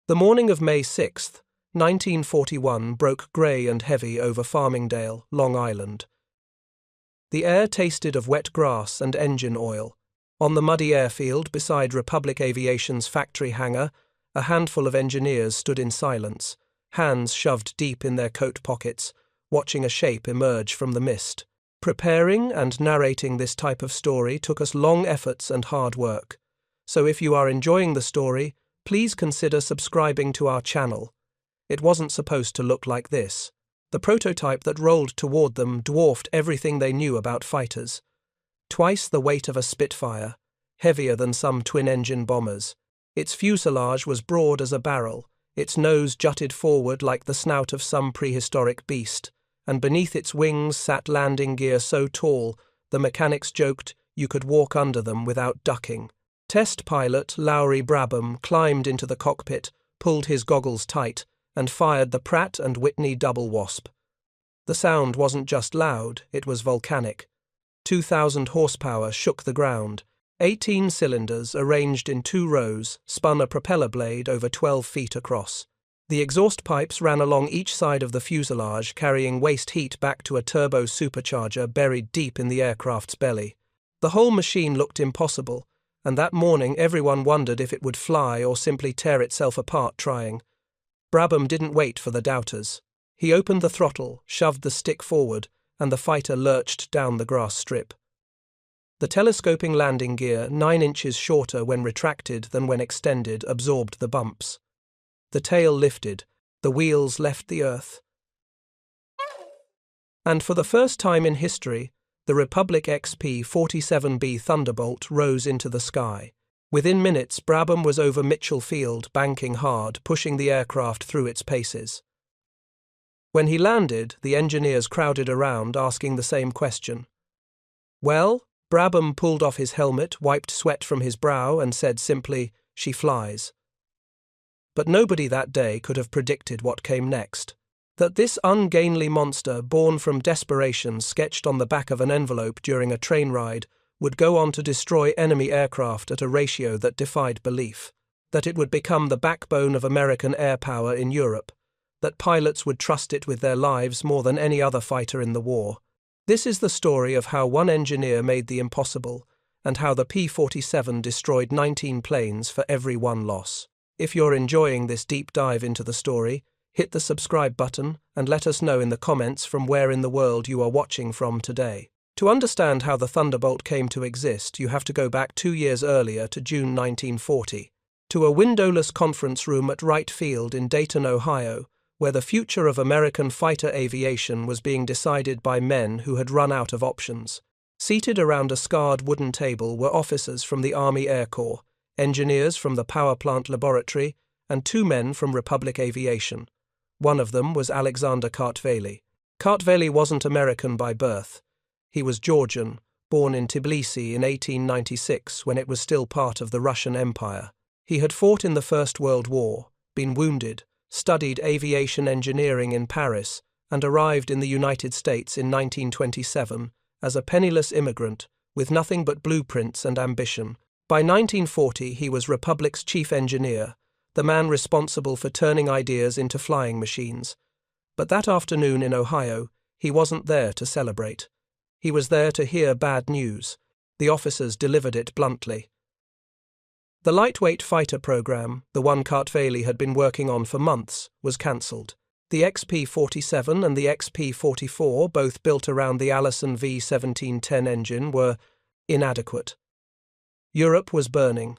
The morning of May 6, 1941 broke grey and heavy over Farmingdale, Long Island. The air tasted of wet grass and engine oil. On the muddy airfield beside Republic Aviation's factory hangar, a handful of engineers stood in silence, hands shoved deep in their coat pockets, watching a shape emerge from the mist. Preparing and narrating this type of story took us long efforts and hard work. So if you are enjoying the story, please consider subscribing to our channel. It wasn't supposed to look like this. The prototype that rolled toward them dwarfed everything they knew about fighters. Twice the weight of a Spitfire, heavier than some twin-engine bombers. Its fuselage was broad as a barrel, its nose jutted forward like the snout of some prehistoric beast, and beneath its wings sat landing gear so tall, the mechanics joked you could walk under them without ducking. Test pilot Lowry Brabham climbed into the cockpit, pulled his goggles tight, and fired the Pratt Whitney Double Wasp. The sound wasn't just loud, it was volcanic. 2,000 horsepower shook the ground. 18 cylinders, arranged in 2 rows, spun a propeller blade over 12 feet across. The exhaust pipes ran along each side of the fuselage, carrying waste heat back to a turbo supercharger buried deep in the aircraft's belly. The whole machine looked impossible, and that morning everyone wondered if it would fly or simply tear itself apart trying. Brabham didn't wait for the doubters. He opened the throttle, shoved the stick forward, and the fighter lurched down the grass strip. The telescoping landing gear, 9 inches shorter when retracted than when extended, absorbed the bumps. The tail lifted, the wheels left the earth. And for the first time in history, the Republic XP-47B Thunderbolt rose into the sky. Within minutes, Brabham was over Mitchell Field, banking hard, pushing the aircraft through its paces. When he landed, the engineers crowded around, asking the same question. "Well?" Brabham pulled off his helmet, wiped sweat from his brow, and said simply, "She flies." But nobody that day could have predicted what came next. That this ungainly monster, born from desperation sketched on the back of an envelope during a train ride, would go on to destroy enemy aircraft at a ratio that defied belief. That it would become the backbone of American air power in Europe. That pilots would trust it with their lives more than any other fighter in the war. This is the story of how one engineer made the impossible, and how the P-47 destroyed 19 planes for every one loss. If you're enjoying this deep dive into the story, hit the subscribe button and let us know in the comments from where in the world you are watching from today. To understand how the Thunderbolt came to exist, you have to go back 2 years earlier to June 1940, to a windowless conference room at Wright Field in Dayton, Ohio, where the future of American fighter aviation was being decided by men who had run out of options. Seated around a scarred wooden table were officers from the Army Air Corps, engineers from the power plant laboratory, and 2 men from Republic Aviation. One of them was Alexander Kartveli. Kartveli wasn't American by birth. He was Georgian, born in Tbilisi in 1896 when it was still part of the Russian Empire. He had fought in the First World War, been wounded, studied aviation engineering in Paris, and arrived in the United States in 1927 as a penniless immigrant with nothing but blueprints and ambition. By 1940, he was Republic's chief engineer, the man responsible for turning ideas into flying machines. But that afternoon in Ohio, he wasn't there to celebrate. He was there to hear bad news. The officers delivered it bluntly. The lightweight fighter program, the one Kartveli had been working on for months, was cancelled. The XP-47 and the XP-44, both built around the Allison V1710 engine, were inadequate. Europe was burning.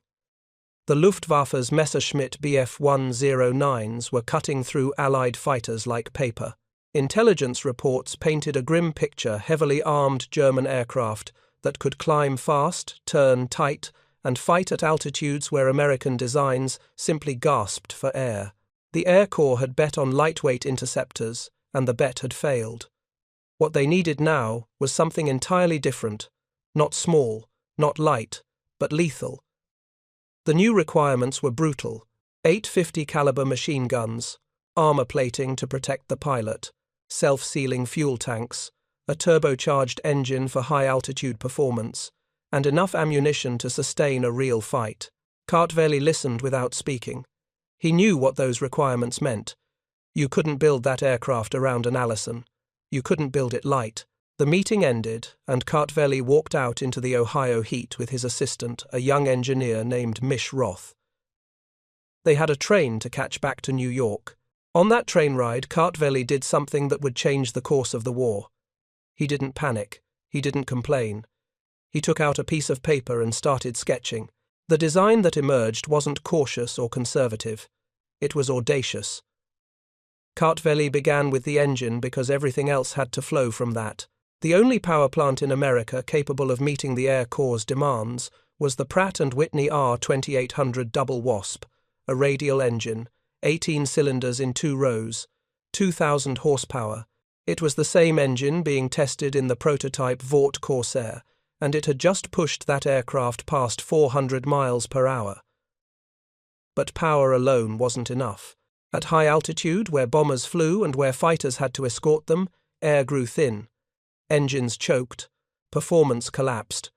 The Luftwaffe's Messerschmitt Bf-109s were cutting through Allied fighters like paper. Intelligence reports painted a grim picture: heavily armed German aircraft that could climb fast, turn tight, and fight at altitudes where American designs simply gasped for air. The Air Corps had bet on lightweight interceptors, and the bet had failed. What they needed now was something entirely different, not small, not light, but lethal. The new requirements were brutal: 850 caliber machine guns, armor plating to protect the pilot, self-sealing fuel tanks, a turbocharged engine for high-altitude performance, and enough ammunition to sustain a real fight. Kartveli listened without speaking. He knew what those requirements meant. You couldn't build that aircraft around an Allison. You couldn't build it light. The meeting ended, and Kartveli walked out into the Ohio heat with his assistant, a young engineer named Mish Roth. They had a train to catch back to New York. On that train ride, Kartveli did something that would change the course of the war. He didn't panic. He didn't complain. He took out a piece of paper and started sketching. The design that emerged wasn't cautious or conservative. It was audacious. Kartveli began with the engine because everything else had to flow from that. The only power plant in America capable of meeting the Air Corps' demands was the Pratt Whitney R2800 Double Wasp, a radial engine, 18 cylinders in 2 rows, 2,000 horsepower. It was the same engine being tested in the prototype Vought Corsair, and it had just pushed that aircraft past 400 miles per hour. But power alone wasn't enough. At high altitude, where bombers flew and where fighters had to escort them, air grew thin. Engines choked. Performance collapsed.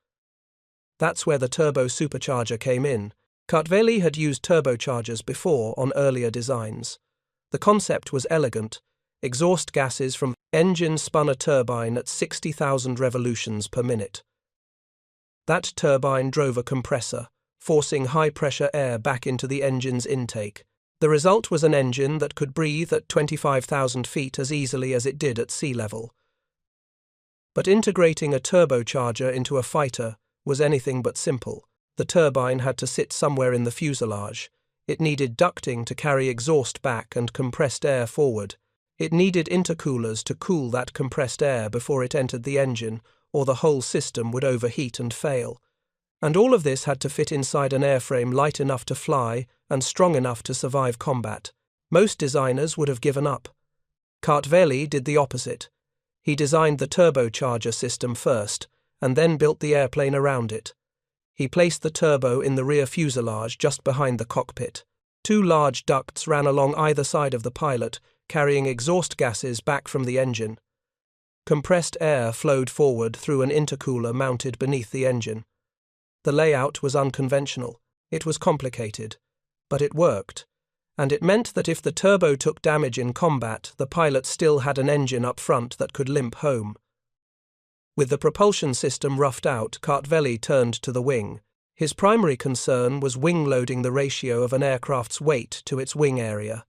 That's where the turbo supercharger came in. Kartveli had used turbochargers before on earlier designs. The concept was elegant. Exhaust gases from engine spun a turbine at 60,000 revolutions per minute. That turbine drove a compressor, forcing high-pressure air back into the engine's intake. The result was an engine that could breathe at 25,000 feet as easily as it did at sea level. But integrating a turbocharger into a fighter was anything but simple. The turbine had to sit somewhere in the fuselage. It needed ducting to carry exhaust back and compressed air forward. It needed intercoolers to cool that compressed air before it entered the engine, or the whole system would overheat and fail. And all of this had to fit inside an airframe light enough to fly and strong enough to survive combat. Most designers would have given up. Kartveli did the opposite. He designed the turbocharger system first, and then built the airplane around it. He placed the turbo in the rear fuselage just behind the cockpit. 2 large ducts ran along either side of the pilot, carrying exhaust gases back from the engine. Compressed air flowed forward through an intercooler mounted beneath the engine. The layout was unconventional. It was complicated. But it worked. And it meant that if the turbo took damage in combat, the pilot still had an engine up front that could limp home. With the propulsion system roughed out, Kartveli turned to the wing. His primary concern was wing-loading the ratio of an aircraft's weight to its wing area.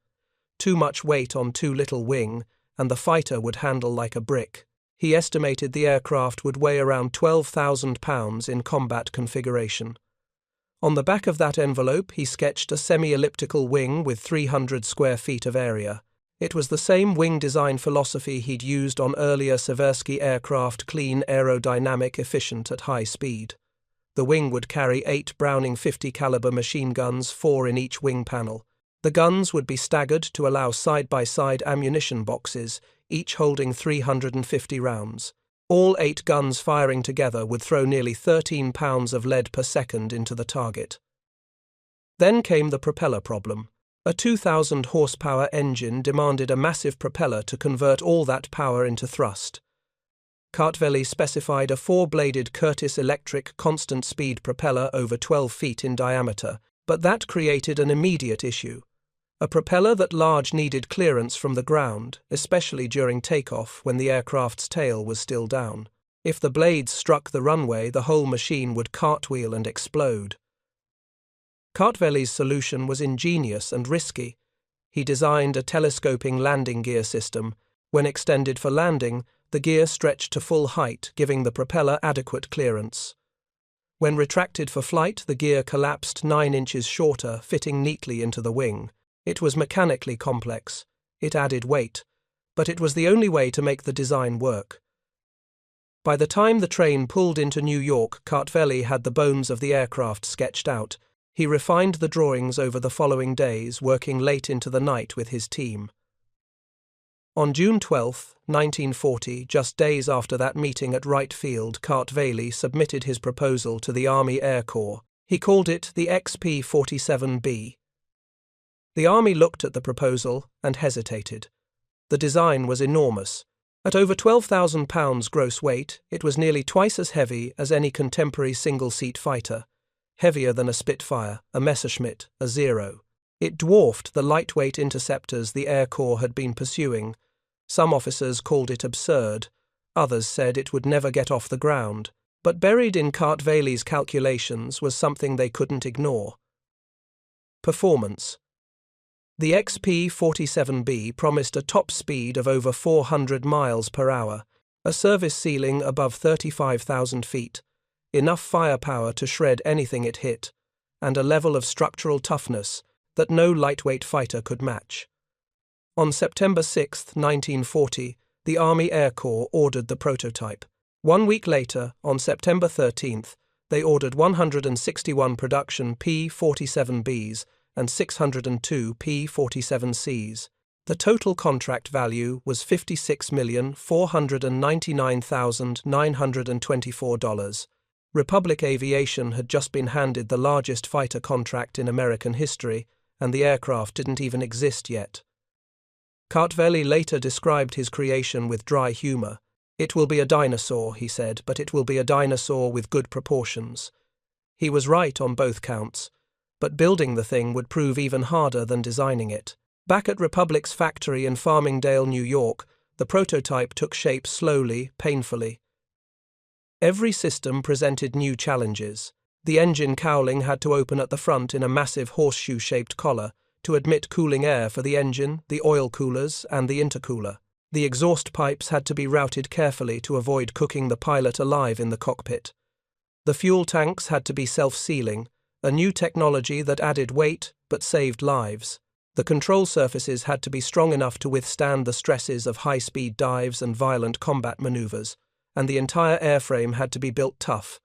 Too much weight on too little wing, and the fighter would handle like a brick. He estimated the aircraft would weigh around 12,000 pounds in combat configuration. On the back of that envelope, he sketched a semi-elliptical wing with 300 square feet of area. It was the same wing design philosophy he'd used on earlier Seversky aircraft, clean, aerodynamic, efficient at high speed. The wing would carry 8 Browning 50 caliber machine guns, 4 in each wing panel. The guns would be staggered to allow side-by-side ammunition boxes, each holding 350 rounds. All 8 guns firing together would throw nearly 13 pounds of lead per second into the target. Then came the propeller problem. A 2,000 horsepower engine demanded a massive propeller to convert all that power into thrust. Kartveli specified a 4-bladed Curtiss electric constant-speed propeller over 12 feet in diameter, but that created an immediate issue. A propeller that large needed clearance from the ground, especially during takeoff when the aircraft's tail was still down. If the blades struck the runway, the whole machine would cartwheel and explode. Kartveli's solution was ingenious and risky. He designed a telescoping landing gear system. When extended for landing, the gear stretched to full height, giving the propeller adequate clearance. When retracted for flight, the gear collapsed 9 inches shorter, fitting neatly into the wing. It was mechanically complex. It added weight. But it was the only way to make the design work. By the time the train pulled into New York, Kartveli had the bones of the aircraft sketched out. He refined the drawings over the following days, working late into the night with his team. On June 12, 1940, just days after that meeting at Wright Field, Kartveli submitted his proposal to the Army Air Corps. He called it the XP-47B. The Army looked at the proposal and hesitated. The design was enormous. At over 12,000 pounds gross weight, it was nearly twice as heavy as any contemporary single-seat fighter, heavier than a Spitfire, a Messerschmitt, a Zero. It dwarfed the lightweight interceptors the Air Corps had been pursuing. Some officers called it absurd, others said it would never get off the ground. But buried in Kartveli's calculations was something they couldn't ignore. Performance. The XP-47B promised a top speed of over 400 miles per hour, a service ceiling above 35,000 feet, enough firepower to shred anything it hit, and a level of structural toughness that no lightweight fighter could match. On September 6, 1940, the Army Air Corps ordered the prototype. 1 week later, on September 13th, they ordered 161 production P-47Bs and 602 P-47Cs. The total contract value was $56,499,924. Republic Aviation had just been handed the largest fighter contract in American history, and the aircraft didn't even exist yet. Kartveli later described his creation with dry humor. "It will be a dinosaur," he said, "but it will be a dinosaur with good proportions." He was right on both counts, but building the thing would prove even harder than designing it. Back at Republic's factory in Farmingdale, New York, the prototype took shape slowly, painfully. Every system presented new challenges. The engine cowling had to open at the front in a massive horseshoe-shaped collar to admit cooling air for the engine, the oil coolers, and the intercooler. The exhaust pipes had to be routed carefully to avoid cooking the pilot alive in the cockpit. The fuel tanks had to be self-sealing, a new technology that added weight but saved lives. The control surfaces had to be strong enough to withstand the stresses of high-speed dives and violent combat maneuvers, and the entire airframe had to be built tough.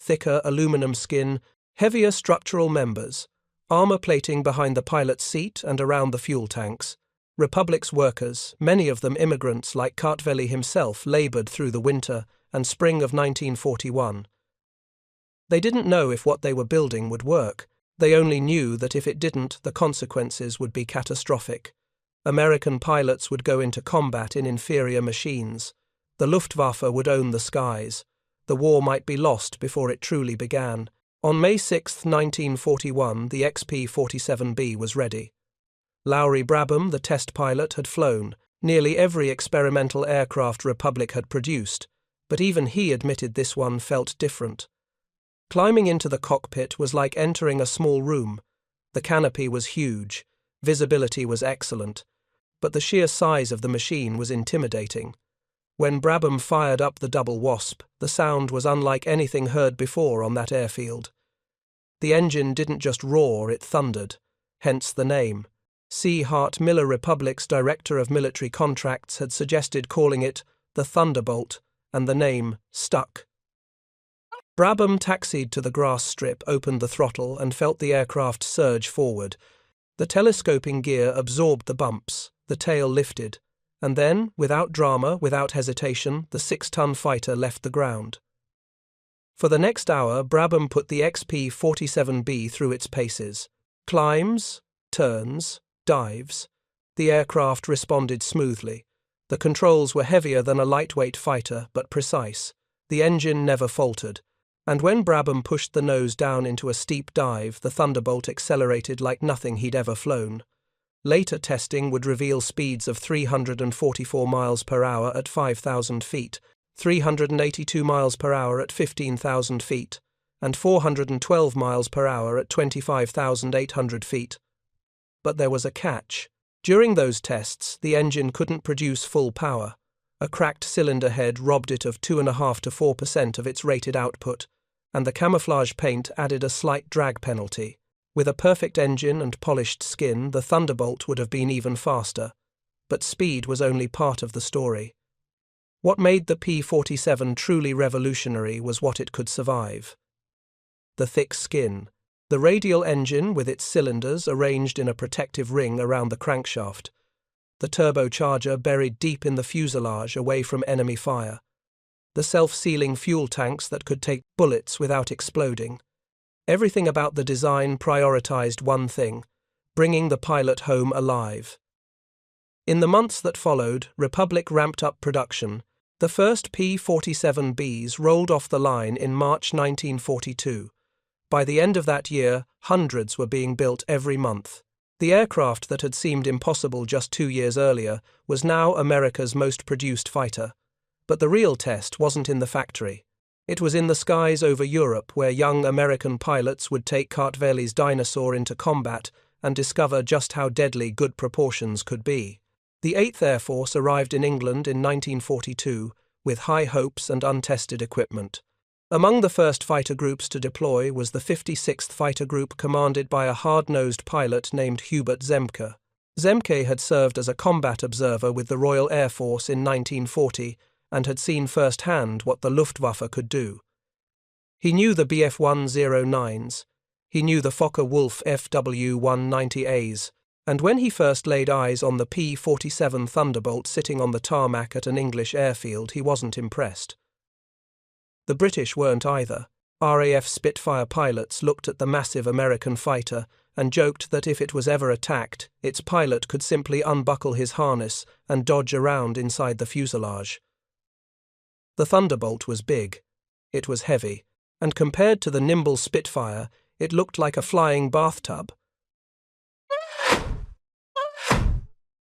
Thicker aluminum skin, heavier structural members, armor plating behind the pilot's seat and around the fuel tanks. Republic's workers, many of them immigrants like Kartveli himself, labored through the winter and spring of 1941. They didn't know if what they were building would work. They only knew that if it didn't, the consequences would be catastrophic. American pilots would go into combat in inferior machines. The Luftwaffe would own the skies. The war might be lost before it truly began. On May 6, 1941, the XP-47B was ready. Lowry Brabham, the test pilot, had flown nearly every experimental aircraft Republic had produced, but even he admitted this one felt different. Climbing into the cockpit was like entering a small room. The canopy was huge, visibility was excellent, but the sheer size of the machine was intimidating. When Brabham fired up the Double Wasp, the sound was unlike anything heard before on that airfield. The engine didn't just roar, it thundered, hence the name. C. Hart Miller, Republic's Director of Military Contracts, had suggested calling it the Thunderbolt, and the name stuck. Brabham taxied to the grass strip, opened the throttle, and felt the aircraft surge forward. The telescoping gear absorbed the bumps, the tail lifted, and then, without drama, without hesitation, the 6-ton fighter left the ground. For the next hour, Brabham put the XP-47B through its paces. Climbs, turns, dives. The aircraft responded smoothly. The controls were heavier than a lightweight fighter, but precise. The engine never faltered. And when Brabham pushed the nose down into a steep dive, the Thunderbolt accelerated like nothing he'd ever flown. Later testing would reveal speeds of 344 miles per hour at 5,000 feet, 382 miles per hour at 15,000 feet, and 412 miles per hour at 25,800 feet. But there was a catch. During those tests, the engine couldn't produce full power. A cracked cylinder head robbed it of 2.5 to 4% of its rated output, and the camouflage paint added a slight drag penalty. With a perfect engine and polished skin, the Thunderbolt would have been even faster. But speed was only part of the story. What made the P-47 truly revolutionary was what it could survive. The thick skin. The radial engine with its cylinders arranged in a protective ring around the crankshaft. The turbocharger buried deep in the fuselage away from enemy fire. The self-sealing fuel tanks that could take bullets without exploding. Everything about the design prioritized one thing: bringing the pilot home alive. In the months that followed, Republic ramped up production. The first P-47Bs rolled off the line in March 1942. By the end of that year, hundreds were being built every month. The aircraft that had seemed impossible just 2 years earlier was now America's most produced fighter. But the real test wasn't in the factory. It was in the skies over Europe, where young American pilots would take Kartveli's dinosaur into combat and discover just how deadly good proportions could be. The 8th Air Force arrived in England in 1942 with high hopes and untested equipment. Among the first fighter groups to deploy was the 56th Fighter Group, commanded by a hard-nosed pilot named Hubert Zemke. Zemke had served as a combat observer with the Royal Air Force in 1940 and had seen firsthand what the Luftwaffe could do. He knew the Bf-109s, he knew the Focke-Wulf FW-190As, and when he first laid eyes on the P-47 Thunderbolt sitting on the tarmac at an English airfield, he wasn't impressed. The British weren't either. RAF Spitfire pilots looked at the massive American fighter and joked that if it was ever attacked, its pilot could simply unbuckle his harness and dodge around inside the fuselage. The Thunderbolt was big, it was heavy, and compared to the nimble Spitfire, it looked like a flying bathtub.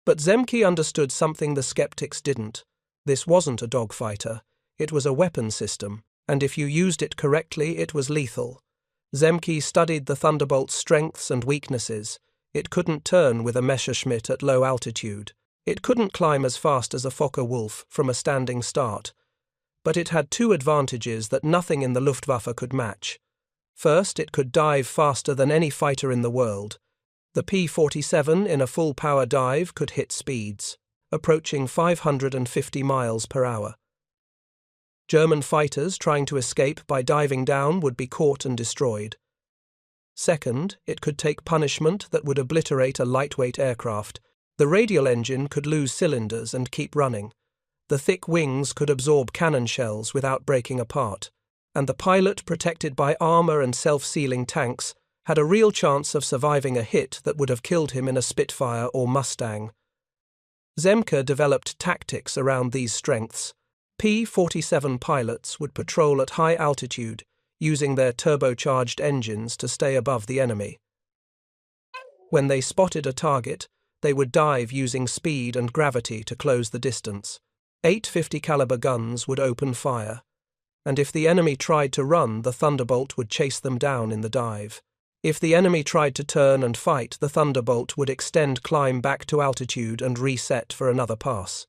But Zemke understood something the skeptics didn't. This wasn't a dogfighter, it was a weapon system, and if you used it correctly, it was lethal. Zemke studied the Thunderbolt's strengths and weaknesses. It couldn't turn with a Messerschmitt at low altitude. It couldn't climb as fast as a Focke-Wulf from a standing start. But it had two advantages that nothing in the Luftwaffe could match. First, it could dive faster than any fighter in the world. The P-47 in a full-power dive could hit speeds approaching 550 miles per hour. German fighters trying to escape by diving down would be caught and destroyed. Second, it could take punishment that would obliterate a lightweight aircraft. The radial engine could lose cylinders and keep running. The thick wings could absorb cannon shells without breaking apart. And the pilot, protected by armor and self-sealing tanks, had a real chance of surviving a hit that would have killed him in a Spitfire or Mustang. Zemke developed tactics around these strengths. P-47 pilots would patrol at high altitude, using their turbocharged engines to stay above the enemy. When they spotted a target, they would dive using speed and gravity to close the distance. 850 caliber guns would open fire, and if the enemy tried to run, the Thunderbolt would chase them down in the dive. If the enemy tried to turn and fight, the Thunderbolt would extend climb back to altitude and reset for another pass.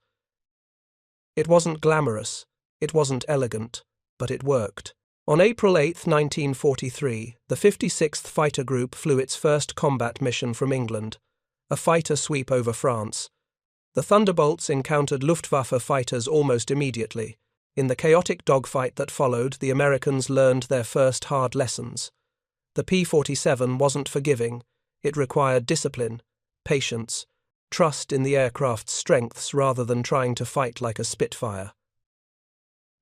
It wasn't glamorous, it wasn't elegant, but it worked. On April 8, 1943, the 56th Fighter Group flew its first combat mission from England, a fighter sweep over France. The Thunderbolts encountered Luftwaffe fighters almost immediately. In the chaotic dogfight that followed, the Americans learned their first hard lessons. The P-47 wasn't forgiving. It required discipline, patience, trust in the aircraft's strengths rather than trying to fight like a Spitfire.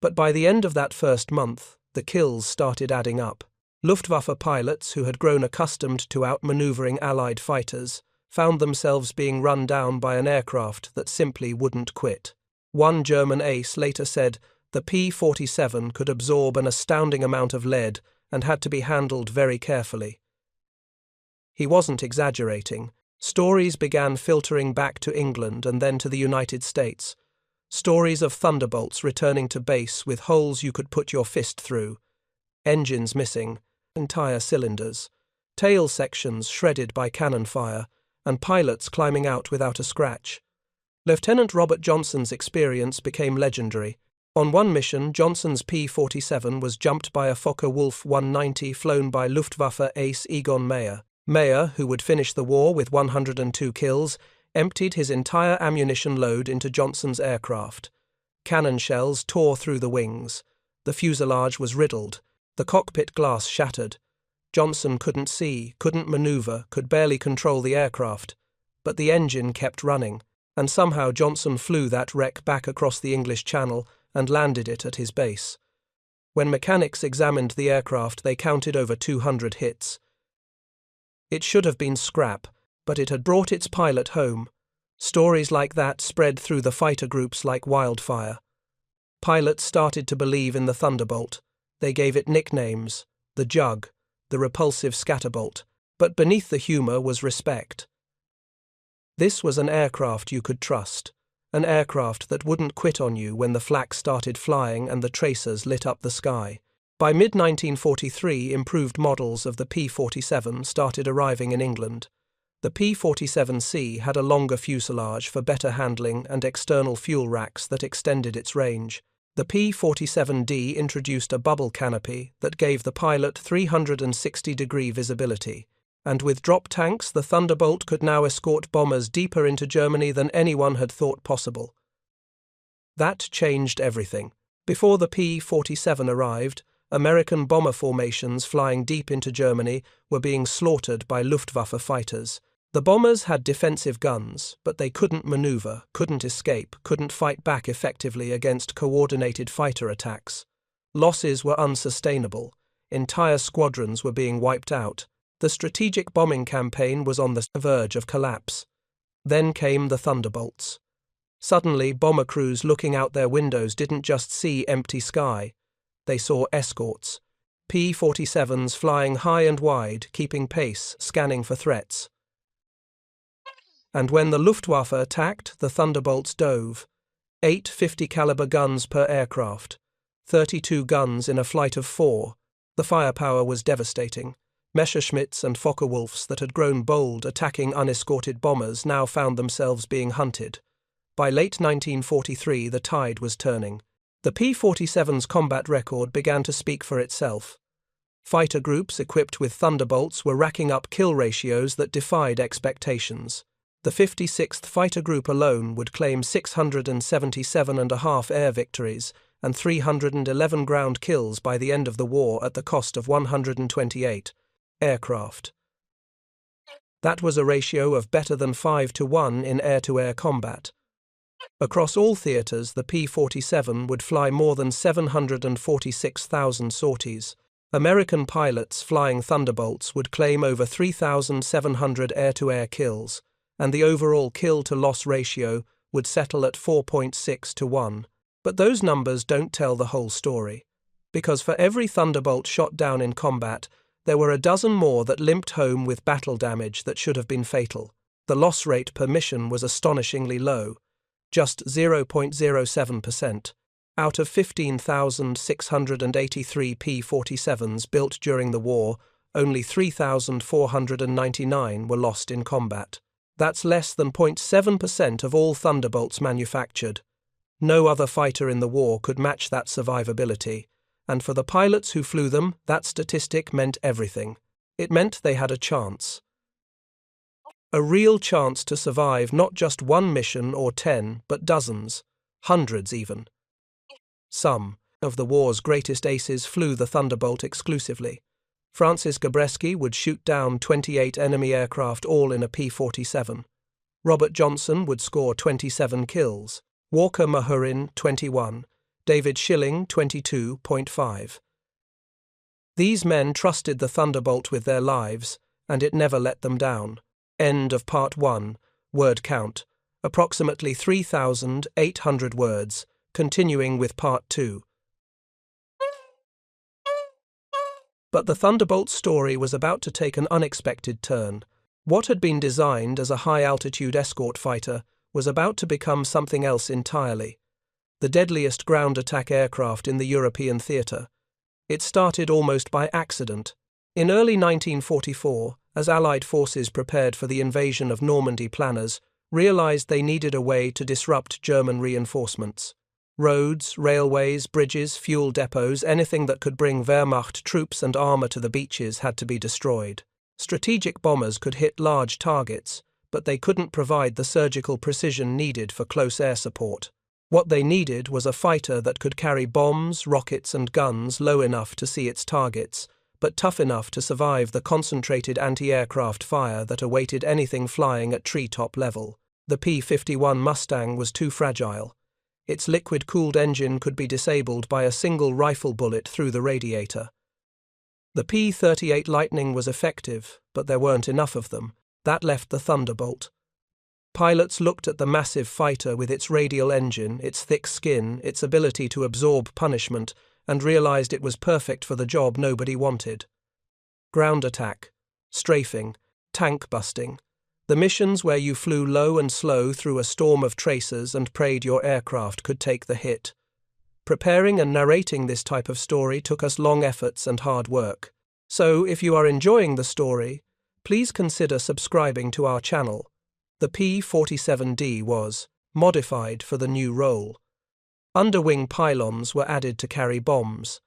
But by the end of that first month, the kills started adding up. Luftwaffe pilots who had grown accustomed to outmaneuvering Allied fighters found themselves being run down by an aircraft that simply wouldn't quit. One German ace later said the P-47 could absorb an astounding amount of lead and had to be handled very carefully. He wasn't exaggerating. Stories began filtering back to England and then to the United States. Stories of Thunderbolts returning to base with holes you could put your fist through, engines missing, entire cylinders, tail sections shredded by cannon fire, and pilots climbing out without a scratch. Lieutenant Robert Johnson's experience became legendary. On one mission, Johnson's P-47 was jumped by a Focke-Wulf 190 flown by Luftwaffe ace Egon Meyer. Meyer, who would finish the war with 102 kills, emptied his entire ammunition load into Johnson's aircraft. Cannon shells tore through the wings. The fuselage was riddled. The cockpit glass shattered. Johnson couldn't see, couldn't maneuver, could barely control the aircraft. But the engine kept running, and somehow Johnson flew that wreck back across the English Channel and landed it at his base. When mechanics examined the aircraft, they counted over 200 hits. It should have been scrap, but it had brought its pilot home. Stories like that spread through the fighter groups like wildfire. Pilots started to believe in the Thunderbolt. They gave it nicknames: the Jug, the repulsive Scatterbolt. But beneath the humour was respect. This was an aircraft you could trust, an aircraft that wouldn't quit on you when the flak started flying and the tracers lit up the sky. By mid-1943, improved models of the P-47 started arriving in England. The P-47C had a longer fuselage for better handling and external fuel racks that extended its range. The P-47D introduced a bubble canopy that gave the pilot 360-degree visibility, and with drop tanks, the Thunderbolt could now escort bombers deeper into Germany than anyone had thought possible. That changed everything. Before the P-47 arrived, American bomber formations flying deep into Germany were being slaughtered by Luftwaffe fighters. The bombers had defensive guns, but they couldn't maneuver, couldn't escape, couldn't fight back effectively against coordinated fighter attacks. Losses were unsustainable. Entire squadrons were being wiped out. The strategic bombing campaign was on the verge of collapse. Then came the Thunderbolts. Suddenly, bomber crews looking out their windows didn't just see empty sky. They saw escorts. P-47s flying high and wide, keeping pace, scanning for threats. And when the Luftwaffe attacked, the Thunderbolts dove. 8 50-caliber guns per aircraft. 32 guns in a flight of 4. The firepower was devastating. Messerschmitts and Focke-Wulfs that had grown bold attacking unescorted bombers now found themselves being hunted. By late 1943, the tide was turning. The P-47's combat record began to speak for itself. Fighter groups equipped with Thunderbolts were racking up kill ratios that defied expectations. The 56th Fighter Group alone would claim 677.5 air victories and 311 ground kills by the end of the war at the cost of 128 aircraft. That was a ratio of better than 5-to-1 in air-to-air combat. Across all theatres, the P-47 would fly more than 746,000 sorties. American pilots flying Thunderbolts would claim over 3,700 air-to-air kills, and the overall kill-to-loss ratio would settle at 4.6-to-1. But those numbers don't tell the whole story, because for every Thunderbolt shot down in combat, there were a dozen more that limped home with battle damage that should have been fatal. The loss rate per mission was astonishingly low, just 0.07%. Out of 15,683 P-47s built during the war, only 3,499 were lost in combat. That's less than 0.7% of all Thunderbolts manufactured. No other fighter in the war could match that survivability, and for the pilots who flew them, that statistic meant everything. It meant they had a chance. A real chance to survive not just one mission or 10, but dozens, hundreds even. Some of the war's greatest aces flew the Thunderbolt exclusively. Francis Gabreski would shoot down 28 enemy aircraft all in a P-47. Robert Johnson would score 27 kills. Walker Mahurin, 21. David Schilling, 22.5. These men trusted the Thunderbolt with their lives, and it never let them down. End of Part 1. Word count. Approximately 3,800 words. Continuing with Part 2. But the Thunderbolt story was about to take an unexpected turn. What had been designed as a high-altitude escort fighter was about to become something else entirely. The deadliest ground attack aircraft in the European theatre. It started almost by accident. In early 1944, as Allied forces prepared for the invasion of Normandy, planners realized they needed a way to disrupt German reinforcements. Roads, railways, bridges, fuel depots, anything that could bring Wehrmacht troops and armour to the beaches had to be destroyed. Strategic bombers could hit large targets, but they couldn't provide the surgical precision needed for close air support. What they needed was a fighter that could carry bombs, rockets and guns low enough to see its targets, but tough enough to survive the concentrated anti-aircraft fire that awaited anything flying at treetop level. The P-51 Mustang was too fragile. Its liquid-cooled engine could be disabled by a single rifle bullet through the radiator. The P-38 Lightning was effective, but there weren't enough of them. That left the Thunderbolt. Pilots looked at the massive fighter with its radial engine, its thick skin, its ability to absorb punishment, and realized it was perfect for the job nobody wanted. Ground attack, strafing, tank busting. The missions where you flew low and slow through a storm of tracers and prayed your aircraft could take the hit. Preparing and narrating this type of story took us long efforts and hard work. So, if you are enjoying the story, please consider subscribing to our channel. The P-47D was modified for the new role. Underwing pylons were added to carry bombs.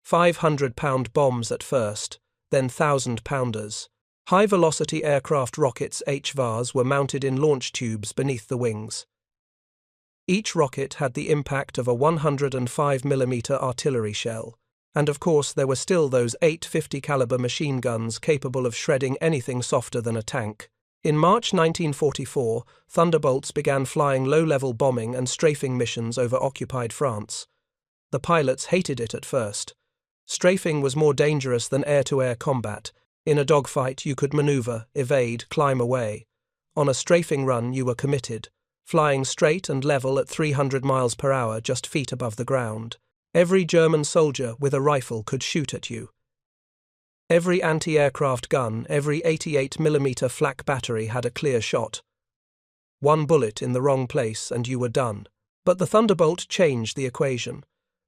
500-pound bombs at first, then 1,000-pounders. High-velocity aircraft rockets HVARs were mounted in launch tubes beneath the wings. Each rocket had the impact of a 105mm artillery shell, and of course there were still those 850 caliber machine guns capable of shredding anything softer than a tank. In March 1944, Thunderbolts began flying low-level bombing and strafing missions over occupied France. The pilots hated it at first. Strafing was more dangerous than air-to-air combat. In a dogfight you could maneuver, evade, climb away. On a strafing run you were committed, flying straight and level at 300 miles per hour just feet above the ground. Every German soldier with a rifle could shoot at you. Every anti-aircraft gun, every 88mm flak battery had a clear shot. One bullet in the wrong place and you were done. But the Thunderbolt changed the equation.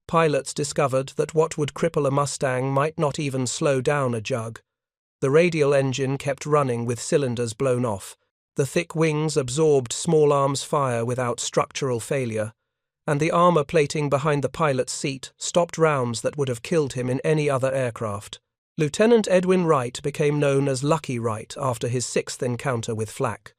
Pilots discovered that what would cripple a Mustang might not even slow down a Jug. The radial engine kept running with cylinders blown off. The thick wings absorbed small arms fire without structural failure, and the armor plating behind the pilot's seat stopped rounds that would have killed him in any other aircraft. Lieutenant Edwin Wright became known as Lucky Wright after his 6th encounter with flak.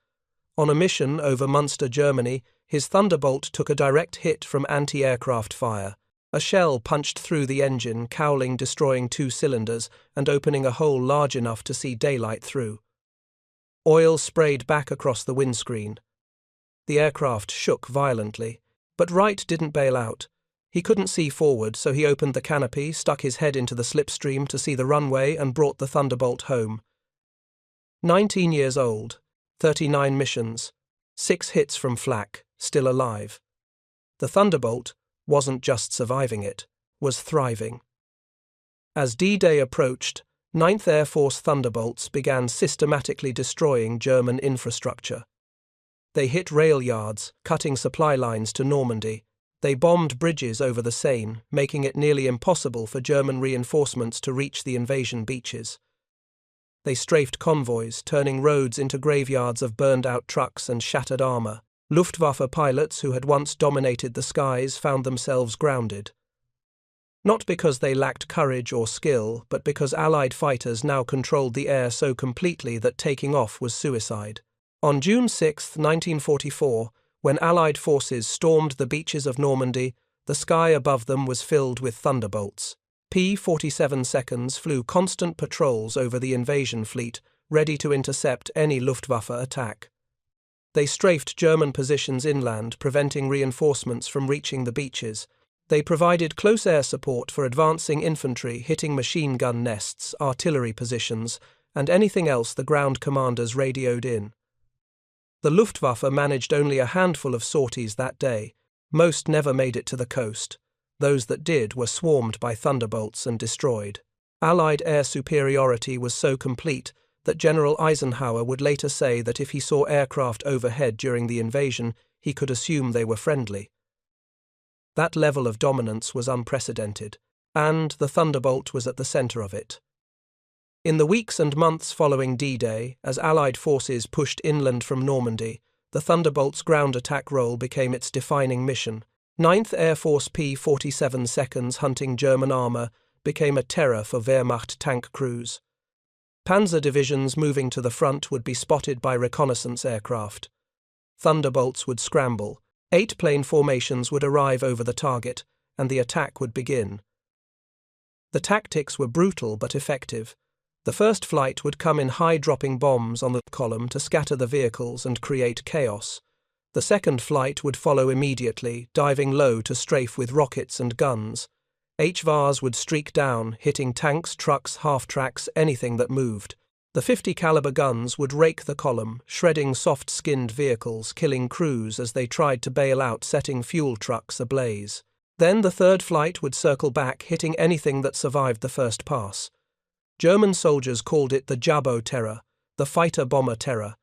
On a mission over Munster, Germany, his Thunderbolt took a direct hit from anti-aircraft fire. A shell punched through the engine, cowling, destroying 2 cylinders and opening a hole large enough to see daylight through. Oil sprayed back across the windscreen. The aircraft shook violently, but Wright didn't bail out. He couldn't see forward, so he opened the canopy, stuck his head into the slipstream to see the runway and brought the Thunderbolt home. 19 years old, 39 missions, 6 hits from flak, still alive. The Thunderbolt wasn't just surviving it, was thriving. As D-Day approached, 9th Air Force Thunderbolts began systematically destroying German infrastructure. They hit rail yards, cutting supply lines to Normandy. They bombed bridges over the Seine, making it nearly impossible for German reinforcements to reach the invasion beaches. They strafed convoys, turning roads into graveyards of burned-out trucks and shattered armor. Luftwaffe pilots who had once dominated the skies found themselves grounded. Not because they lacked courage or skill, but because Allied fighters now controlled the air so completely that taking off was suicide. On June 6, 1944, when Allied forces stormed the beaches of Normandy, the sky above them was filled with Thunderbolts. P-47 seconds flew constant patrols over the invasion fleet, ready to intercept any Luftwaffe attack. They strafed German positions inland, preventing reinforcements from reaching the beaches. They provided close air support for advancing infantry hitting machine gun nests, artillery positions, and anything else the ground commanders radioed in. The Luftwaffe managed only a handful of sorties that day. Most never made it to the coast. Those that did were swarmed by Thunderbolts and destroyed. Allied air superiority was so complete that General Eisenhower would later say that if he saw aircraft overhead during the invasion, he could assume they were friendly. That level of dominance was unprecedented, and the Thunderbolt was at the center of it. In the weeks and months following D-Day, as Allied forces pushed inland from Normandy, the Thunderbolt's ground attack role became its defining mission. 9th Air Force P-47 seconds hunting German armor became a terror for Wehrmacht tank crews. Panzer divisions moving to the front would be spotted by reconnaissance aircraft. Thunderbolts would scramble, 8-plane formations would arrive over the target, and the attack would begin. The tactics were brutal but effective. The first flight would come in high-dropping bombs on the column to scatter the vehicles and create chaos. The second flight would follow immediately, diving low to strafe with rockets and guns. HVARs would streak down, hitting tanks, trucks, half-tracks, anything that moved. The 50 caliber guns would rake the column, shredding soft-skinned vehicles, killing crews as they tried to bail out, setting fuel trucks ablaze. Then the third flight would circle back, hitting anything that survived the first pass. German soldiers called it the Jabot terror, the fighter-bomber terror.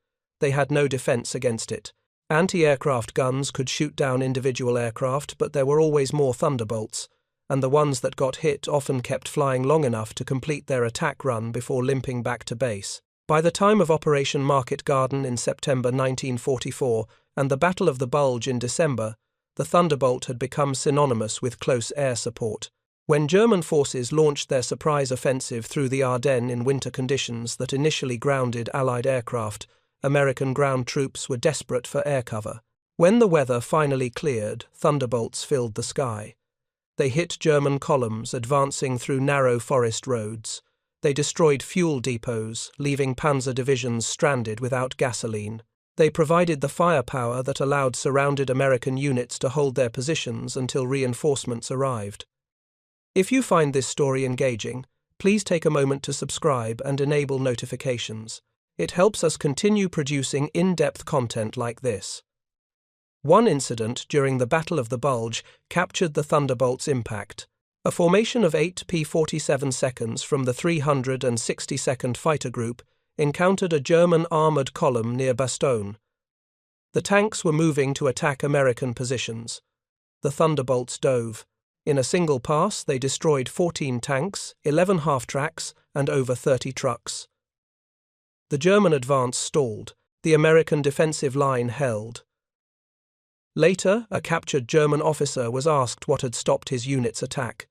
they had no defense against it. Anti-aircraft guns could shoot down individual aircraft, but there were always more Thunderbolts, and the ones that got hit often kept flying long enough to complete their attack run before limping back to base. By the time of Operation Market Garden in September 1944 and the Battle of the Bulge in December, the Thunderbolt had become synonymous with close air support. When German forces launched their surprise offensive through the Ardennes in winter conditions that initially grounded Allied aircraft, American ground troops were desperate for air cover. When the weather finally cleared, Thunderbolts filled the sky. They hit German columns advancing through narrow forest roads. They destroyed fuel depots, leaving panzer divisions stranded without gasoline. They provided the firepower that allowed surrounded American units to hold their positions until reinforcements arrived. If you find this story engaging, please take a moment to subscribe and enable notifications. It helps us continue producing in-depth content like this. One incident during the Battle of the Bulge captured the Thunderbolt's impact. A formation of 8 P-47 seconds from the 362nd Fighter Group encountered a German armoured column near Bastogne. The tanks were moving to attack American positions. The Thunderbolts dove. In a single pass, they destroyed 14 tanks, 11 half-tracks, and over 30 trucks. The German advance stalled. The American defensive line held. Later, a captured German officer was asked what had stopped his unit's attack.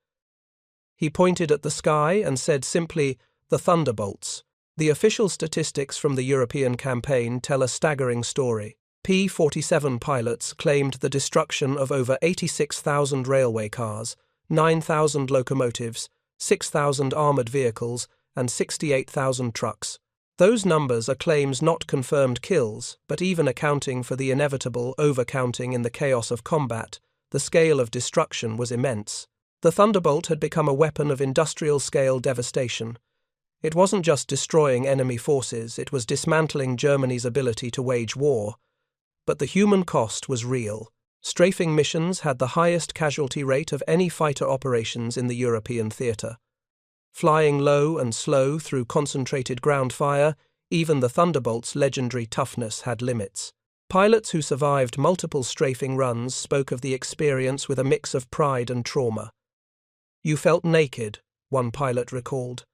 He pointed at the sky and said simply, "The Thunderbolts." The official statistics from the European campaign tell a staggering story. P-47 pilots claimed the destruction of over 86,000 railway cars, 9,000 locomotives, 6,000 armoured vehicles, and 68,000 trucks. Those numbers are claims not confirmed kills, but even accounting for the inevitable overcounting in the chaos of combat, the scale of destruction was immense. The Thunderbolt had become a weapon of industrial-scale devastation. It wasn't just destroying enemy forces, it was dismantling Germany's ability to wage war. But the human cost was real. Strafing missions had the highest casualty rate of any fighter operations in the European theatre. Flying low and slow through concentrated ground fire, even the Thunderbolt's legendary toughness had limits. Pilots who survived multiple strafing runs spoke of the experience with a mix of pride and trauma. "You felt naked," one pilot recalled.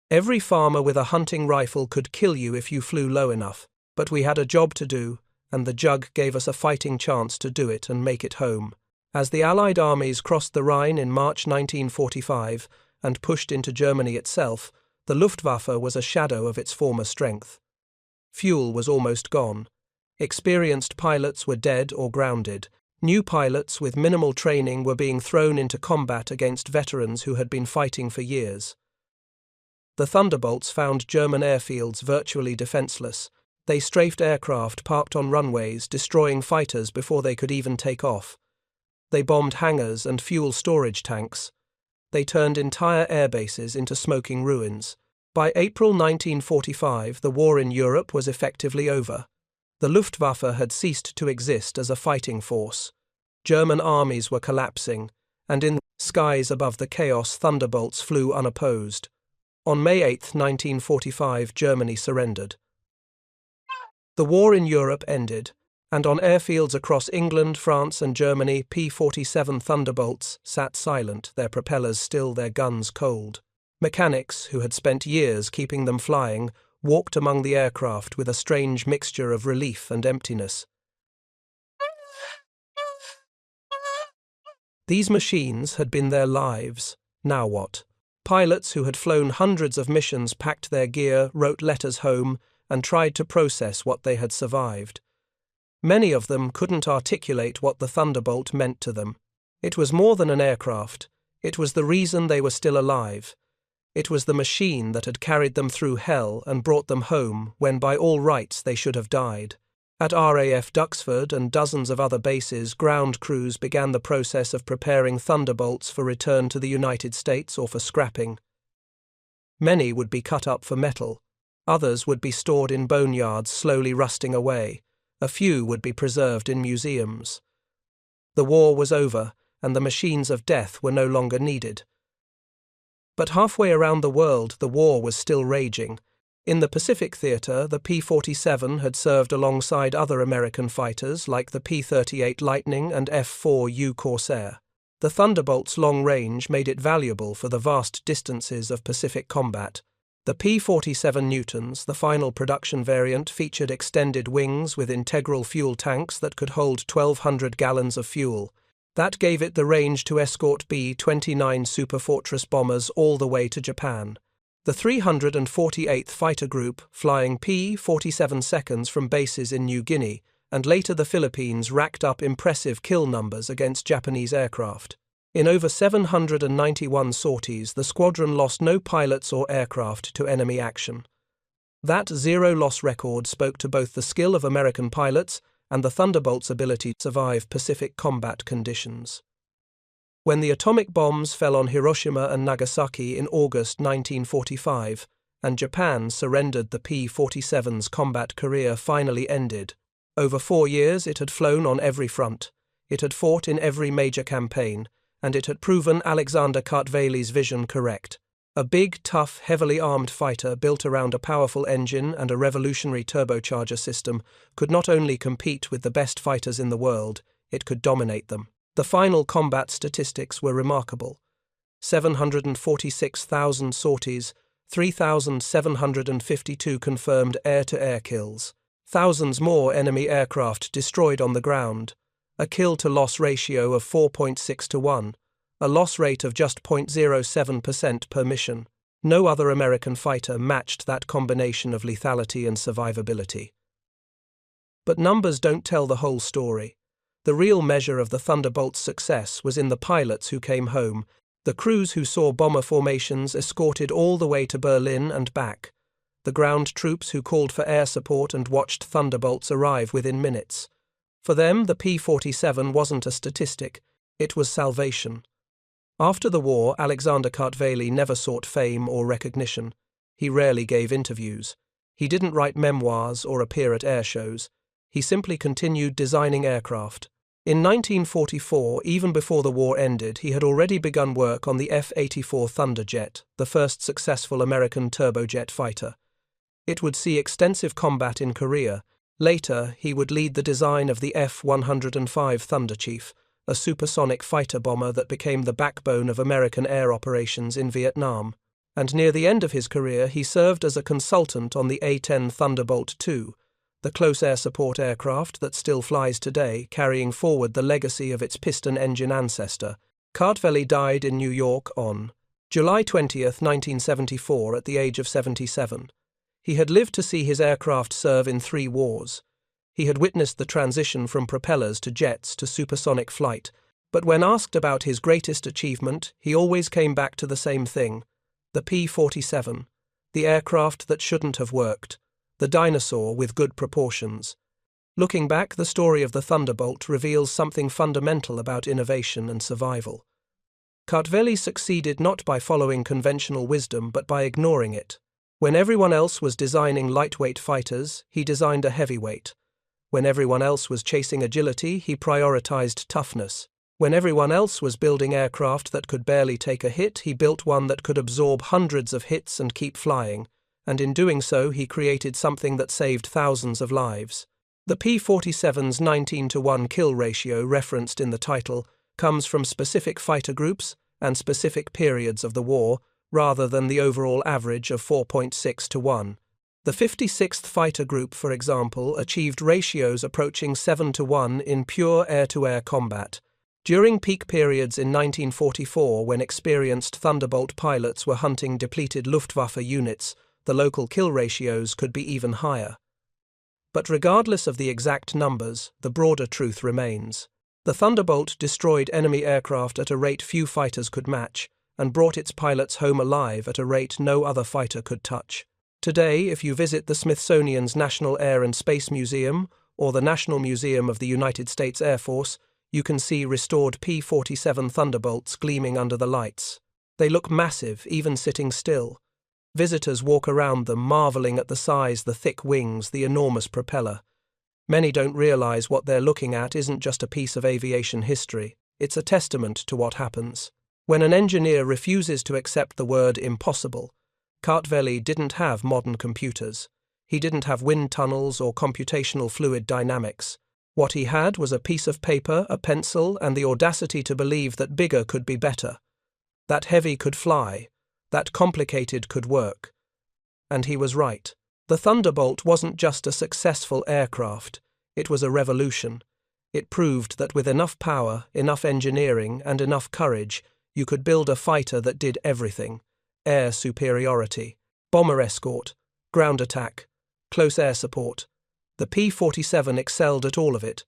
"Every farmer with a hunting rifle could kill you if you flew low enough, but we had a job to do, and the Jug gave us a fighting chance to do it and make it home." As the Allied armies crossed the Rhine in March 1945 and pushed into Germany itself, the Luftwaffe was a shadow of its former strength. Fuel was almost gone. Experienced pilots were dead or grounded. New pilots with minimal training were being thrown into combat against veterans who had been fighting for years. The Thunderbolts found German airfields virtually defenseless. They strafed aircraft parked on runways, destroying fighters before they could even take off. They bombed hangars and fuel storage tanks. They turned entire airbases into smoking ruins. By April 1945, the war in Europe was effectively over. The Luftwaffe had ceased to exist as a fighting force. German armies were collapsing, and in the skies above the chaos, Thunderbolts flew unopposed. On May 8, 1945, Germany surrendered. The war in Europe ended, and on airfields across England, France, and Germany, P-47 Thunderbolts sat silent, their propellers still, their guns cold. Mechanics, who had spent years keeping them flying, walked among the aircraft with a strange mixture of relief and emptiness. These machines had been their lives. Now what? Pilots who had flown hundreds of missions packed their gear, wrote letters home, and tried to process what they had survived. Many of them couldn't articulate what the Thunderbolt meant to them. It was more than an aircraft. It was the reason they were still alive. It was the machine that had carried them through hell and brought them home when by all rights they should have died. At RAF Duxford and dozens of other bases, ground crews began the process of preparing Thunderbolts for return to the United States or for scrapping. Many would be cut up for metal. Others would be stored in boneyards, slowly rusting away. A few would be preserved in museums. The war was over, and the machines of death were no longer needed. But halfway around the world, the war was still raging. In the Pacific Theater, the P-47 had served alongside other American fighters like the P-38 Lightning and F-4U Corsair. The Thunderbolt's long range made it valuable for the vast distances of Pacific combat. The P-47 Newtons, the final production variant, featured extended wings with integral fuel tanks that could hold 1,200 gallons of fuel. That gave it the range to escort B-29 Superfortress bombers all the way to Japan. The 348th Fighter Group, flying P-47 seconds from bases in New Guinea and later the Philippines, racked up impressive kill numbers against Japanese aircraft. In over 791 sorties, the squadron lost no pilots or aircraft to enemy action. That zero-loss record spoke to both the skill of American pilots and the Thunderbolt's ability to survive Pacific combat conditions. When the atomic bombs fell on Hiroshima and Nagasaki in August 1945, and Japan surrendered, the P-47's combat career finally ended. Over 4 years it had flown on every front, it had fought in every major campaign, and it had proven Alexander Kartveli's vision correct. A big, tough, heavily armed fighter built around a powerful engine and a revolutionary turbocharger system could not only compete with the best fighters in the world, it could dominate them. The final combat statistics were remarkable. 746,000 sorties, 3,752 confirmed air-to-air kills, thousands more enemy aircraft destroyed on the ground, a kill-to-loss ratio of 4.6 to 1, a loss rate of just 0.07% per mission. No other American fighter matched that combination of lethality and survivability. But numbers don't tell the whole story. The real measure of the Thunderbolt's success was in the pilots who came home, the crews who saw bomber formations escorted all the way to Berlin and back, the ground troops who called for air support and watched Thunderbolts arrive within minutes. For them, the P-47 wasn't a statistic, it was salvation. After the war, Alexander Kartveli never sought fame or recognition. He rarely gave interviews. He didn't write memoirs or appear at air shows. He simply continued designing aircraft. In 1944, even before the war ended, he had already begun work on the F-84 Thunderjet, the first successful American turbojet fighter. It would see extensive combat in Korea. Later, he would lead the design of the F-105 Thunderchief, a supersonic fighter bomber that became the backbone of American air operations in Vietnam. And near the end of his career, he served as a consultant on the A-10 Thunderbolt II, the close air support aircraft that still flies today, carrying forward the legacy of its piston-engine ancestor. Kartveli died in New York on July 20, 1974, at the age of 77. He had lived to see his aircraft serve in 3 wars. He had witnessed the transition from propellers to jets to supersonic flight, but when asked about his greatest achievement, he always came back to the same thing: the P-47, the aircraft that shouldn't have worked, the dinosaur with good proportions. Looking back, the story of the Thunderbolt reveals something fundamental about innovation and survival. Kartveli succeeded not by following conventional wisdom, but by ignoring it. When everyone else was designing lightweight fighters, he designed a heavyweight. When everyone else was chasing agility, he prioritized toughness. When everyone else was building aircraft that could barely take a hit, he built one that could absorb hundreds of hits and keep flying. And in doing so, he created something that saved thousands of lives. The P-47's 19-to-1 kill ratio referenced in the title comes from specific fighter groups and specific periods of the war, rather than the overall average of 4.6 to 1. The 56th Fighter Group, for example, achieved ratios approaching 7 to 1 in pure air-to-air combat. During peak periods in 1944, when experienced Thunderbolt pilots were hunting depleted Luftwaffe units, the local kill ratios could be even higher. But regardless of the exact numbers, the broader truth remains. The Thunderbolt destroyed enemy aircraft at a rate few fighters could match, and brought its pilots home alive at a rate no other fighter could touch. Today, if you visit the Smithsonian's National Air and Space Museum or the National Museum of the United States Air Force, you can see restored P-47 Thunderbolts gleaming under the lights. They look massive, even sitting still. Visitors walk around them, marveling at the size, the thick wings, the enormous propeller. Many don't realize what they're looking at isn't just a piece of aviation history. It's a testament to what happens when an engineer refuses to accept the word impossible. Kartveli didn't have modern computers. He didn't have wind tunnels or computational fluid dynamics. What he had was a piece of paper, a pencil, and the audacity to believe that bigger could be better, that heavy could fly, that complicated could work. And he was right. The Thunderbolt wasn't just a successful aircraft, it was a revolution. It proved that with enough power, enough engineering, and enough courage, you could build a fighter that did everything: air superiority, bomber escort, ground attack, close air support. The P-47 excelled at all of it,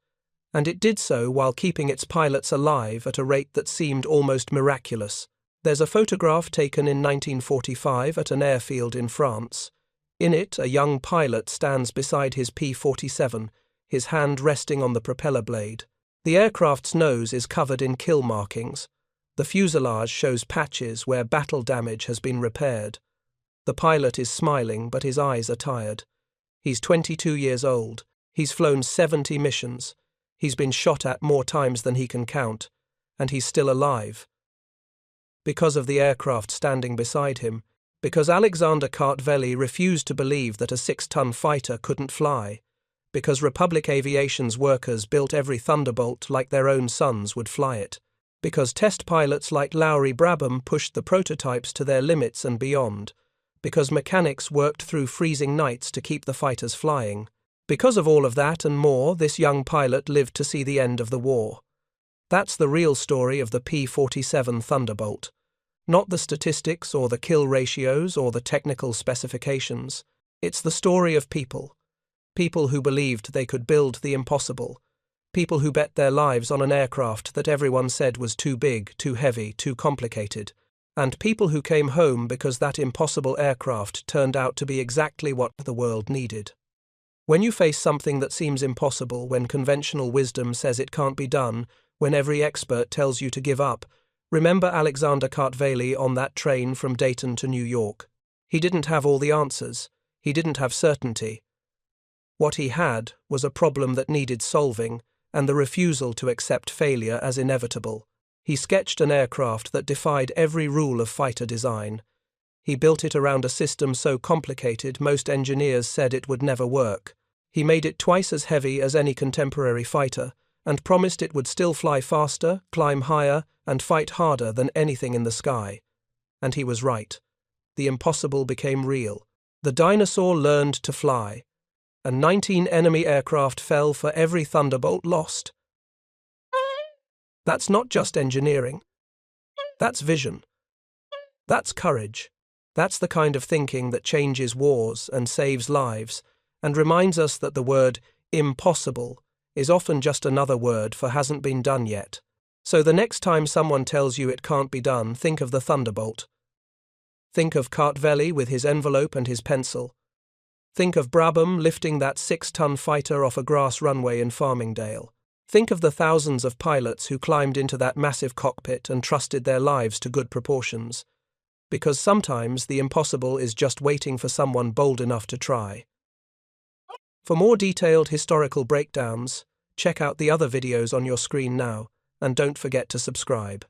and it did so while keeping its pilots alive at a rate that seemed almost miraculous. There's a photograph taken in 1945 at an airfield in France. In it, a young pilot stands beside his P-47, his hand resting on the propeller blade. The aircraft's nose is covered in kill markings. The fuselage shows patches where battle damage has been repaired. The pilot is smiling, but his eyes are tired. He's 22 years old. He's flown 70 missions. He's been shot at more times than he can count, and he's still alive. Because of the aircraft standing beside him, because Alexander Kartveli refused to believe that a 6-ton fighter couldn't fly, because Republic Aviation's workers built every Thunderbolt like their own sons would fly it, because test pilots like Lowry Brabham pushed the prototypes to their limits and beyond, because mechanics worked through freezing nights to keep the fighters flying. Because of all of that and more, this young pilot lived to see the end of the war. That's the real story of the P-47 Thunderbolt. Not the statistics or the kill ratios or the technical specifications. It's the story of people. People who believed they could build the impossible. People who bet their lives on an aircraft that everyone said was too big, too heavy, too complicated. And people who came home because that impossible aircraft turned out to be exactly what the world needed. When you face something that seems impossible, when conventional wisdom says it can't be done, when every expert tells you to give up, remember Alexander Kartveli on that train from Dayton to New York. He didn't have all the answers. He didn't have certainty. What he had was a problem that needed solving, and the refusal to accept failure as inevitable. He sketched an aircraft that defied every rule of fighter design. He built it around a system so complicated most engineers said it would never work. He made it twice as heavy as any contemporary fighter, and promised it would still fly faster, climb higher, and fight harder than anything in the sky. And he was right. The impossible became real. The dinosaur learned to fly, and 19 enemy aircraft fell for every Thunderbolt lost. That's not just engineering. That's vision. That's courage. That's the kind of thinking that changes wars and saves lives, and reminds us that the word impossible is often just another word for hasn't been done yet. So the next time someone tells you it can't be done, think of the Thunderbolt. Think of Kartveli with his envelope and his pencil. Think of Brabham lifting that 6-ton fighter off a grass runway in Farmingdale. Think of the thousands of pilots who climbed into that massive cockpit and trusted their lives to good proportions. Because sometimes the impossible is just waiting for someone bold enough to try. For more detailed historical breakdowns, check out the other videos on your screen now, and don't forget to subscribe.